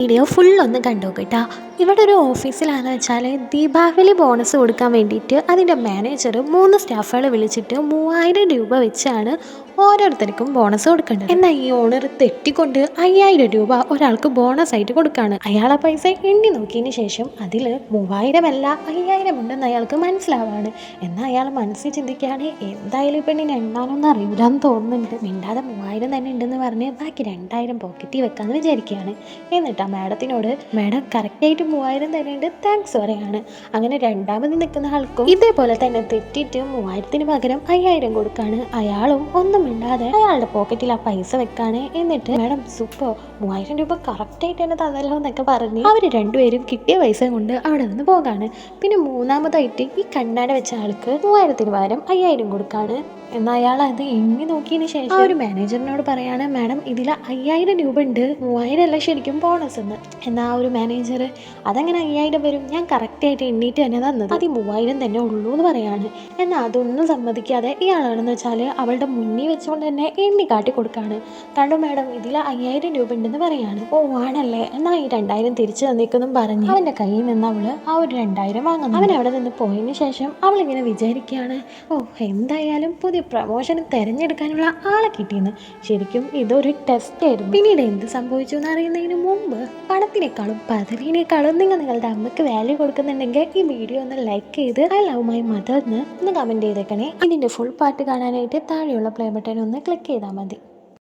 Video ഫുള്ളൊന്ന് കണ്ടു കേട്ടോ. ഇവിടെ ഒരു ഓഫീസിലാണെന്ന് വെച്ചാൽ ദീപാവലി ബോണസ് കൊടുക്കാൻ വേണ്ടിയിട്ട് അതിൻ്റെ മാനേജർ 3 സ്റ്റാഫുകളെ വിളിച്ചിട്ട് 3000 രൂപ വെച്ചാണ് ഓരോരുത്തർക്കും ബോണസ് കൊടുക്കേണ്ടത്. എന്നാൽ ഈ ഓണർ തെറ്റിക്കൊണ്ട് 5000 രൂപ ഒരാൾക്ക് ബോണസ് ആയിട്ട് കൊടുക്കുകയാണ്. അയാളെ പൈസ എണ്ണി നോക്കിയതിന് ശേഷം അതിൽ 3000 അല്ല 5000 ഉണ്ടെന്ന് അയാൾക്ക് മനസ്സിലാവാണ്. എന്നാൽ അയാൾ മനസ്സിൽ ചിന്തിക്കുകയാണ്, എന്തായാലും പെണ്ണിന് എണ്ണാനൊന്നും അറിയില്ലാന്ന് തോന്നുന്നുണ്ട്, മിണ്ടാതെ 3000 തന്നെ ഉണ്ടെന്ന് പറഞ്ഞ് ബാക്കി 2000 പോക്കറ്റിൽ വെക്കാമെന്ന് വിചാരിക്കുകയാണ്. എന്നിട്ട് മാഡത്തിനോട് മാഡം കറക്റ്റായിട്ട് 3000 തന്നെയുണ്ട്, താങ്ക്സ് പറയാണ്. അങ്ങനെ രണ്ടാമത് നിൽക്കുന്ന ആൾക്കും ഇതേപോലെ തന്നെ തെറ്റിയിട്ട് 3000-ന് പകരം 5000 കൊടുക്കാണ്. അയാളും ഒന്നും മിണ്ടാതെ അയാളുടെ പോക്കറ്റിൽ ആ പൈസ വെക്കാണ്. എന്നിട്ട് മാഡം സൂപ്പർ, 3000 രൂപ കറക്റ്റായിട്ട് തന്നെ തന്നല്ലോ എന്നൊക്കെ പറഞ്ഞ് അവർ രണ്ടുപേരും കിട്ടിയ പൈസ കൊണ്ട് അവിടെ നിന്ന് പോകാണ്. പിന്നെ മൂന്നാമതായിട്ട് ഈ കണ്ണാട വെച്ച ആൾക്ക് 3000-ന് പകരം 5000 കൊടുക്കാണ്. എന്നാൽ അയാൾ അത് എണ്ണി നോക്കിയതിന് ശേഷം ആ ഒരു മാനേജറിനോട് പറയാണ്, മാഡം ഇതിൽ 5000 രൂപ ഉണ്ട്, 3000 അല്ല ശരിക്കും ബോണസ് എന്ന്. എന്നാൽ ആ ഒരു മാനേജർ അതങ്ങനെ 5000 വരും, ഞാൻ കറക്റ്റായിട്ട് എണ്ണീട്ട് തന്നെ തന്നത്, അത് 3000 തന്നെ ഉള്ളൂ എന്ന് പറയാണ്. എന്നാൽ അതൊന്നും സമ്മതിക്കാതെ ഇയാളാണെന്ന് വെച്ചാൽ അവളുടെ മുന്നിൽ വെച്ചുകൊണ്ട് തന്നെ എണ്ണി കാട്ടി കൊടുക്കുകയാണ്. കണ്ടു മാഡം ഇതിൽ 5000 രൂപ ഉണ്ടെന്ന് പറയാണ്. ഓ ആണല്ലേ, എന്നാൽ ഈ 2000 തിരിച്ചു തന്നേക്കെന്നും പറഞ്ഞ് അവൻ്റെ കയ്യിൽ നിന്ന് അവള് ആ ഒരു 2000 വാങ്ങുന്നു. അവൻ അവിടെ നിന്ന് പോയതിന് ശേഷം അവളിങ്ങനെ വിചാരിക്കുകയാണ്, ഓ എന്തായാലും പുതിയ പ്രമോഷന് തിരഞ്ഞെടുക്കാനുള്ള ആളെ കിട്ടിയെന്ന്. ശരിക്കും ഇതൊരു ടെസ്റ്റ് ആയിരുന്നു. പിന്നീട് എന്ത് സംഭവിച്ചു എന്ന് അറിയുന്നതിന് മുമ്പ് പണത്തിനേക്കാളും പദവിനേക്കാളും നിങ്ങളുടെ അമ്മക്ക് വാല്യൂ കൊടുക്കുന്നുണ്ടെങ്കിൽ ഈ വീഡിയോ ഒന്ന് ലൈക്ക് ചെയ്ത് ഐ ലവ് മൈ മദർ എന്ന് ഒന്ന് കമൻറ്റ് ചെയ്തേക്കണേ. ഇതിൻ്റെ ഫുൾ പാർട്ട് കാണാനായിട്ട് താഴെയുള്ള പ്ലേ ബട്ടൺ ഒന്ന് ക്ലിക്ക് ചെയ്താൽ മതി.